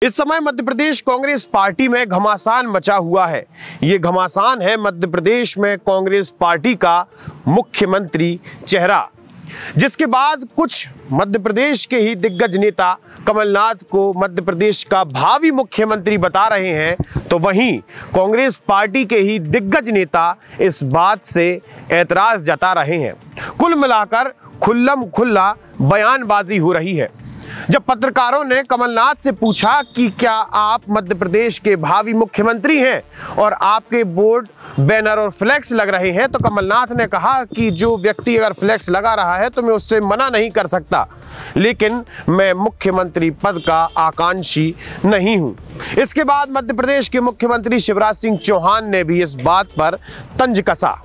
इस समय मध्य प्रदेश कांग्रेस पार्टी में घमासान मचा हुआ है। ये घमासान है मध्य प्रदेश में कांग्रेस पार्टी का मुख्यमंत्री चेहरा, जिसके बाद कुछ मध्य प्रदेश के ही दिग्गज नेता कमलनाथ को मध्य प्रदेश का भावी मुख्यमंत्री बता रहे हैं, तो वहीं कांग्रेस पार्टी के ही दिग्गज नेता इस बात से ऐतराज जता रहे हैं। कुल मिलाकर खुल्लम खुल्ला बयानबाजी हो रही है। जब पत्रकारों ने कमलनाथ से पूछा कि क्या आप मध्य प्रदेश के भावी मुख्यमंत्री हैं और आपके बोर्ड बैनर और फ्लैक्स लग रहे हैं, तो कमलनाथ ने कहा कि जो व्यक्ति अगर फ्लैक्स लगा रहा है तो मैं उससे मना नहीं कर सकता, लेकिन मैं मुख्यमंत्री पद का आकांक्षी नहीं हूं। इसके बाद मध्य प्रदेश के मुख्यमंत्री शिवराज सिंह चौहान ने भी इस बात पर तंज कसा।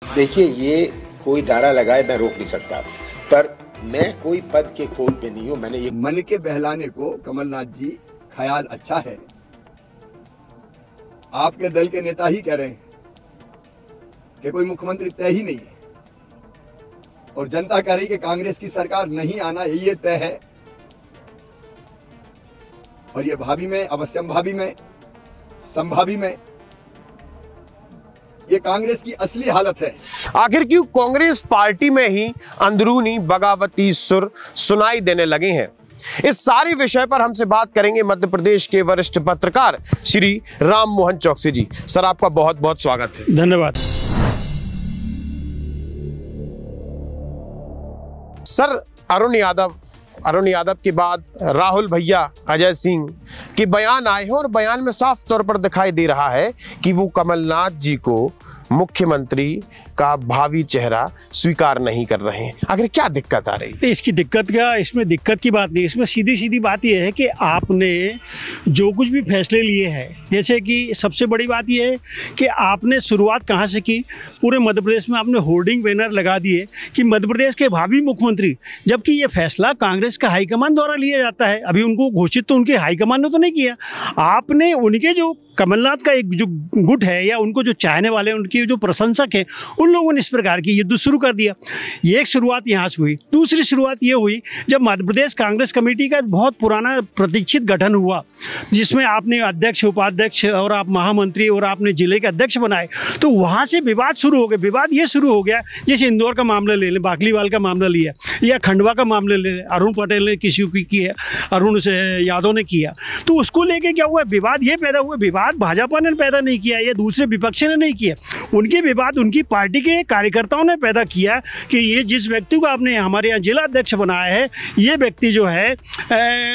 देखिए, ये कोई दारा लगाए मैं रोक नहीं सकता, पर मैं कोई पद के खोज पे नहीं हूँ। मैंने ये मन के बहलाने को कमलनाथ जी ख्याल अच्छा है। आपके दल के नेता ही कह रहे हैं कि कोई मुख्यमंत्री तय ही नहीं है, और जनता कह रही कि कांग्रेस की सरकार नहीं आना ये तय है, और ये भावी में, अवश्यंभावी में, संभावी में ये कांग्रेस की असली हालत है। आखिर क्यों कांग्रेस पार्टी में ही अंदरूनी बगावती सुर सुनाई देने लगे हैं? इस सारे विषय पर हमसे बात करेंगे मध्य प्रदेश के वरिष्ठ पत्रकार श्री राम मोहन चौकसी जी। सर, आपका बहुत बहुत स्वागत है। धन्यवाद। सर, अरुण यादव के बाद राहुल भैया, अजय सिंह के बयान आए हैं और बयान में साफ तौर पर दिखाई दे रहा है कि वो कमलनाथ जी को मुख्यमंत्री का भावी चेहरा स्वीकार नहीं कर रहे हैं। आखिर क्या दिक्कत आ रही है? इसमें दिक्कत की बात नहीं, इसमें सीधी सीधी बात यह है कि आपने जो कुछ भी फैसले लिए हैं, जैसे कि सबसे बड़ी बात यह है कि आपने शुरुआत कहाँ से की। पूरे मध्य प्रदेश में आपने होर्डिंग बैनर लगा दिए कि मध्य प्रदेश के भावी मुख्यमंत्री, जबकि ये फैसला कांग्रेस का हाईकमान द्वारा लिया जाता है। अभी उनको घोषित तो उनके हाईकमान ने तो नहीं किया, आपने उनके जो कमलनाथ का एक जो गुट है या उनको जो चाहने वाले, उनके जो प्रशंसक हैं, उन लोगों ने इस प्रकार की युद्ध शुरू कर दिया। ये एक शुरुआत यहाँ से हुई। दूसरी शुरुआत ये हुई जब मध्य प्रदेश कांग्रेस कमेटी का बहुत पुराना प्रतीक्षित गठन हुआ, जिसमें आपने अध्यक्ष, उपाध्यक्ष और आप महामंत्री और आपने जिले के अध्यक्ष बनाए, तो वहाँ से विवाद शुरू हो गए। विवाद ये शुरू हो गया, जैसे इंदौर का मामला ले लें, बाकलीवाल का मामला लिया, या खंडवा का मामला ले लें, अरुण पटेल ने किसी की किया, अरुण से यादव ने किया, तो उसको लेके क्या हुआ, विवाद ये पैदा हुआ। विवाद भाजपा ने पैदा नहीं किया या दूसरे विपक्ष ने नहीं किया, उनके विवाद उनकी पार्टी के कार्यकर्ताओं ने पैदा किया कि ये जिस व्यक्ति को आपने हमारे यहाँ जिला अध्यक्ष बनाया है, ये व्यक्ति जो है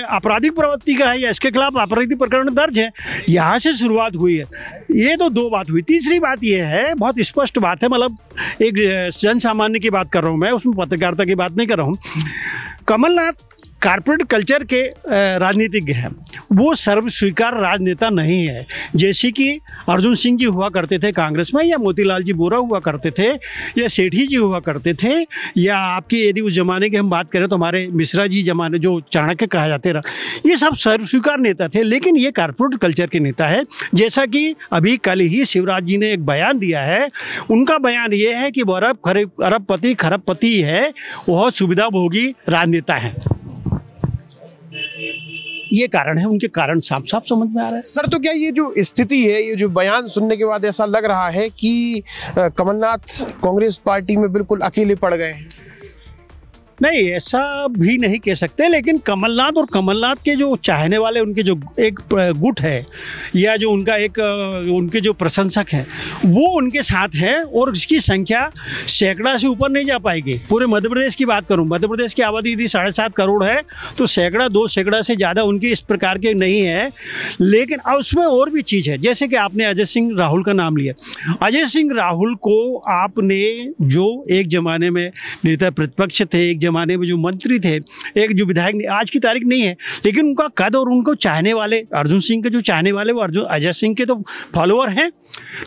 आपराधिक प्रवृत्ति का है या इसके खिलाफ आपराधिक प्रकरण दर्ज है। यहाँ से शुरुआत हुई है। ये तो दो बात हुई। तीसरी बात ये है, बहुत स्पष्ट बात है, मतलब एक जन सामान्य की बात कर रहा हूँ मैं, उसमें पत्रकारिता की बात नहीं कर रहा हूँ। कमलनाथ कारपोरेट कल्चर के राजनीतिज्ञ हैं, वो सर्व स्वीकार राजनेता नहीं है। जैसे कि अर्जुन सिंह जी हुआ करते थे कांग्रेस में, या मोतीलाल जी बोरा हुआ करते थे, या सेठी जी हुआ करते थे, या आपकी यदि उस जमाने की हम बात करें तो हमारे मिश्रा जी जमाने जो चाणक्य कहा जाते रहा, ये सब सर्व स्वीकार नेता थे। लेकिन ये कारपोरेट कल्चर के नेता है। जैसा कि अभी कल ही शिवराज जी ने एक बयान दिया है, उनका बयान ये है कि वो अरबपति खरबपति है, वह सुविधाभोगी राजनेता है। ये कारण है, उनके कारण साफ साफ समझ में आ रहा है। सर, तो क्या ये जो स्थिति है, ये जो बयान सुनने के बाद ऐसा लग रहा है कि कमलनाथ कांग्रेस पार्टी में बिल्कुल अकेले पड़ गए हैं? नहीं, ऐसा भी नहीं कह सकते, लेकिन कमलनाथ और कमलनाथ के जो चाहने वाले, उनके जो एक गुट है या जो उनका एक उनके जो प्रशंसक हैं, वो उनके साथ है, और इसकी संख्या सैकड़ा से ऊपर नहीं जा पाएगी। पूरे मध्य प्रदेश की बात करूं, मध्य प्रदेश की आबादी यदि 7.5 करोड़ है, तो सैकड़ा 2 सैकड़ा से ज़्यादा उनके इस प्रकार के नहीं है। लेकिन अब उसमें और भी चीज़ है, जैसे कि आपने अजय सिंह राहुल का नाम लिया। अजय सिंह राहुल को आपने, जो एक ज़माने में नेता प्रतिपक्ष थे, एक ज़माने में जो मंत्री थे, एक जो विधायक, आज की तारीख नहीं है, लेकिन उनका कद और उनको चाहने वाले, अर्जुन सिंह के जो चाहने वाले वो अजय सिंह के तो फॉलोअर हैं।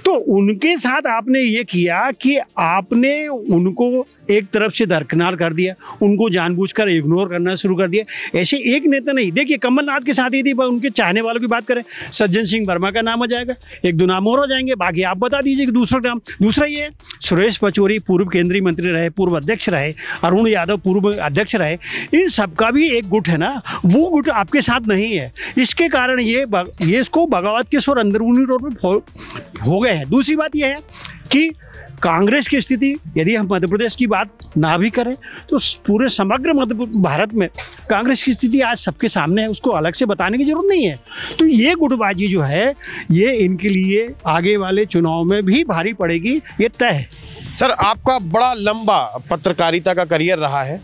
तो उनके साथ आपने ये किया कि आपने उनको एक तरफ से दरकिनार कर दिया, उनको जानबूझकर इग्नोर करना शुरू कर दिया। ऐसे एक नेता नहीं, देखिए कमलनाथ के साथ ही थी, उनके चाहने वालों की बात करें, सज्जन सिंह वर्मा का नाम आ जाएगा, एक दो नाम और हो जाएंगे, बाकी आप बता दीजिए कि दूसरा नाम। दूसरा ये है, सुरेश पचौरी पूर्व केंद्रीय मंत्री रहे, पूर्व अध्यक्ष रहे, अरुण यादव पूर्व अध्यक्ष रहे, इन सबका भी एक गुट है ना, वो गुट आपके साथ नहीं है। इसके कारण ये इसको बगावत के स्वर अंदरूनी तौर पर हो गए हैं। दूसरी बात यह है कि कांग्रेस की स्थिति, यदि हम मध्य प्रदेश की बात ना भी करें तो पूरे समग्र मध्य भारत में कांग्रेस की स्थिति आज सबके सामने है, उसको अलग से बताने की जरूरत नहीं है। तो ये गुटबाजी जो है ये इनके लिए आगे वाले चुनाव में भी भारी पड़ेगी, ये तय है। सर, आपका बड़ा लंबा पत्रकारिता का करियर रहा है,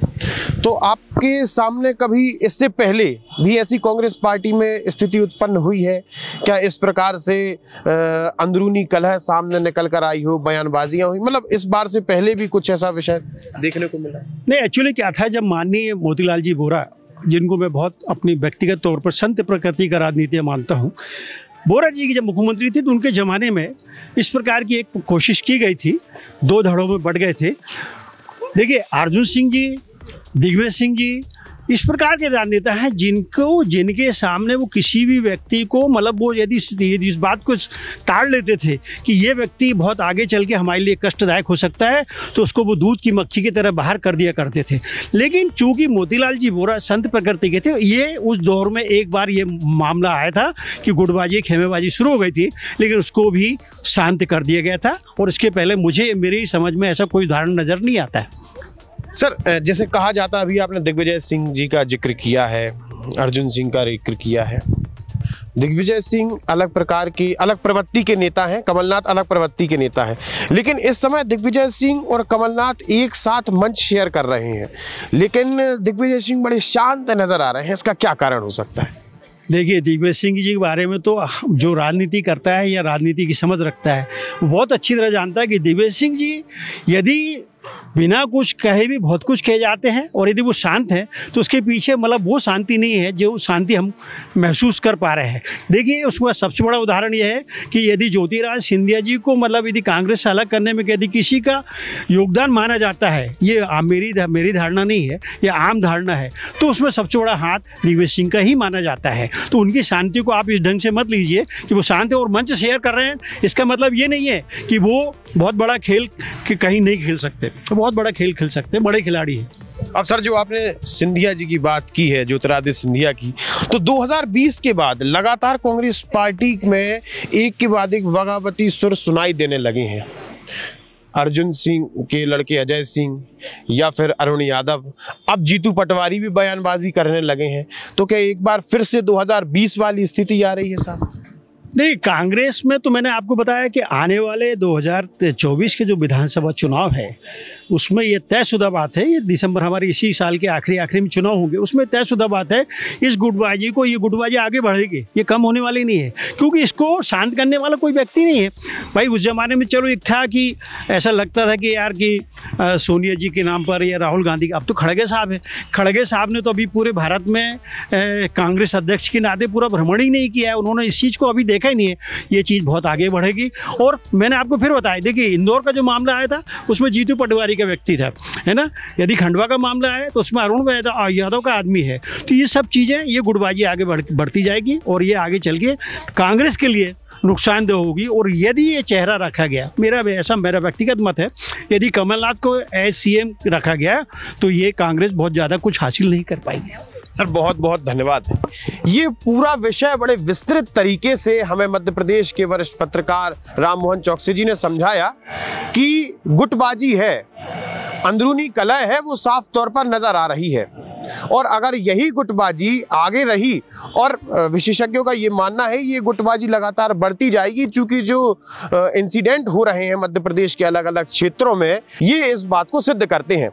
तो आपके सामने कभी इससे पहले भी ऐसी कांग्रेस पार्टी में स्थिति उत्पन्न हुई है क्या? इस प्रकार से अंदरूनी कलह सामने निकल कर आई हो, बयानबाजियां हुई, मतलब इस बार से पहले भी कुछ ऐसा विषय देखने को मिला? नहीं, एक्चुअली क्या था, जब माननीय मोतीलाल जी वोरा, जिनको मैं बहुत अपनी व्यक्तिगत तौर पर संत प्रकृति का राजनीति मानता हूँ, वोरा जी की जब मुख्यमंत्री थी तो उनके ज़माने में इस प्रकार की एक कोशिश की गई थी, दो धड़ों में बढ़ गए थे। देखिए, अर्जुन सिंह जी, दिग्विजय सिंह जी इस प्रकार के राजनेता हैं जिनके सामने वो किसी भी व्यक्ति को, मतलब वो यदि इस बात को ताड़ लेते थे कि ये व्यक्ति बहुत आगे चल के हमारे लिए कष्टदायक हो सकता है, तो उसको वो दूध की मक्खी की तरह बाहर कर दिया करते थे। लेकिन चूंकि मोतीलाल जी वोरा संत प्रकृति के थे, ये उस दौर में एक बार ये मामला आया था कि गुटबाजी, खेमेबाजी शुरू हो गई थी, लेकिन उसको भी शांत कर दिया गया था। और इसके पहले मेरी समझ में ऐसा कोई उदाहरण नज़र नहीं आता है। सर, जैसे कहा जाता है, अभी आपने दिग्विजय सिंह जी का जिक्र किया है, अर्जुन सिंह का जिक्र किया है। दिग्विजय सिंह अलग प्रकार की, अलग प्रवृत्ति के नेता हैं, कमलनाथ अलग प्रवृत्ति के नेता हैं, लेकिन इस समय दिग्विजय सिंह और कमलनाथ एक साथ मंच शेयर कर रहे हैं, लेकिन दिग्विजय सिंह बड़े शांत नजर आ रहे हैं। इसका क्या कारण हो सकता है? देखिए, दिग्विजय सिंह जी के बारे में तो जो राजनीति करता है या राजनीति की समझ रखता है वो बहुत अच्छी तरह जानता है कि दिग्विजय सिंह जी यदि बिना कुछ कहे भी बहुत कुछ कहे जाते हैं, और यदि वो शांत हैं तो उसके पीछे मतलब वो शांति नहीं है जो शांति हम महसूस कर पा रहे हैं। देखिए, उसका सबसे बड़ा उदाहरण यह है कि यदि ज्योतिराज सिंधिया जी को, मतलब यदि कांग्रेस से अलग करने में यदि किसी का योगदान माना जाता है, ये मेरी धारणा नहीं है, ये आम धारणा है, तो उसमें सबसे बड़ा हाथ दिग्विजय सिंह का ही माना जाता है। तो उनकी शांति को आप इस ढंग से मत लीजिए कि वो शांत है और मंच शेयर कर रहे हैं, इसका मतलब ये नहीं है कि वो बहुत बड़ा खेल कहीं नहीं खेल सकते, तो बहुत बड़ा खेल खेल सकते हैं, बड़े खिलाड़ी हैं। अब सर, जो आपने सिंधिया जी की बात की है, ज्योतिरादित्य सिंधिया की, तो 2020 के बाद लगातार कांग्रेस पार्टी में एक के बाद एक बगावती सुर सुनाई देने लगे हैं। अर्जुन सिंह के लड़के अजय सिंह या फिर अरुण यादव, अब जीतू पटवारी भी बयानबाजी करने लगे हैं, तो क्या एक बार फिर से 2020 वाली स्थिति आ रही है साहब? नहीं, कांग्रेस में तो मैंने आपको बताया कि आने वाले 2024 के जो विधानसभा चुनाव है उसमें ये तयशुदा बात है, ये दिसंबर हमारे इसी साल के आखिरी में चुनाव होंगे, उसमें तयशुदा बात है इस गुटबाजी आगे बढ़ेगी, ये कम होने वाली नहीं है, क्योंकि इसको शांत करने वाला कोई व्यक्ति नहीं है। भाई, उस ज़माने में चलो एक था कि ऐसा लगता था कि यार कि सोनिया जी के नाम पर या राहुल गांधी, अब तो खड़गे साहब है, खड़गे साहब ने तो अभी पूरे भारत में कांग्रेस अध्यक्ष के नाते पूरा भ्रमण ही नहीं किया है, उन्होंने इस चीज़ को अभी देखा ही नहीं है। ये चीज़ बहुत आगे बढ़ेगी। और मैंने आपको फिर बताया, देखिए इंदौर का जो मामला आया था उसमें जीतू पटवारी का व्यक्ति था, है ना, यदि खंडवा का मामला है तो उसमें अरुण यादव का आदमी है। तो ये सब चीज़ें, ये गुटबाजी आगे बढ़ती जाएगी और ये आगे चल के कांग्रेस के लिए नुकसानदेह होगी। और यदि ये चेहरा रखा गया, मेरा व्यक्तिगत मत है, यदि कमलनाथ को एज सीएम रखा गया तो ये कांग्रेस बहुत ज़्यादा कुछ हासिल नहीं कर पाएगी। सर, बहुत बहुत धन्यवाद। ये पूरा विषय बड़े विस्तृत तरीके से हमें मध्य प्रदेश के वरिष्ठ पत्रकार राम मोहन चौकसी जी ने समझाया कि गुटबाजी है, अंदरूनी कलह है, वो साफ तौर पर नजर आ रही है। और अगर यही गुटबाजी आगे रही, और विशेषज्ञों का ये मानना है ये गुटबाजी लगातार बढ़ती जाएगी, चूंकि जो इंसिडेंट हो रहे हैं मध्य प्रदेश के अलग अलग क्षेत्रों में, ये इस बात को सिद्ध करते हैं।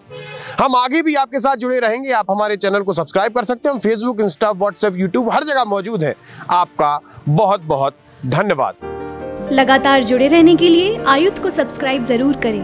हम आगे भी आपके साथ जुड़े रहेंगे। आप हमारे चैनल को सब्सक्राइब कर सकते हैं। हम फेसबुक, इंस्टा, व्हाट्सएप, यूट्यूब हर जगह मौजूद हैं। आपका बहुत बहुत धन्यवाद। लगातार जुड़े रहने के लिए आयुध को सब्सक्राइब जरूर करें।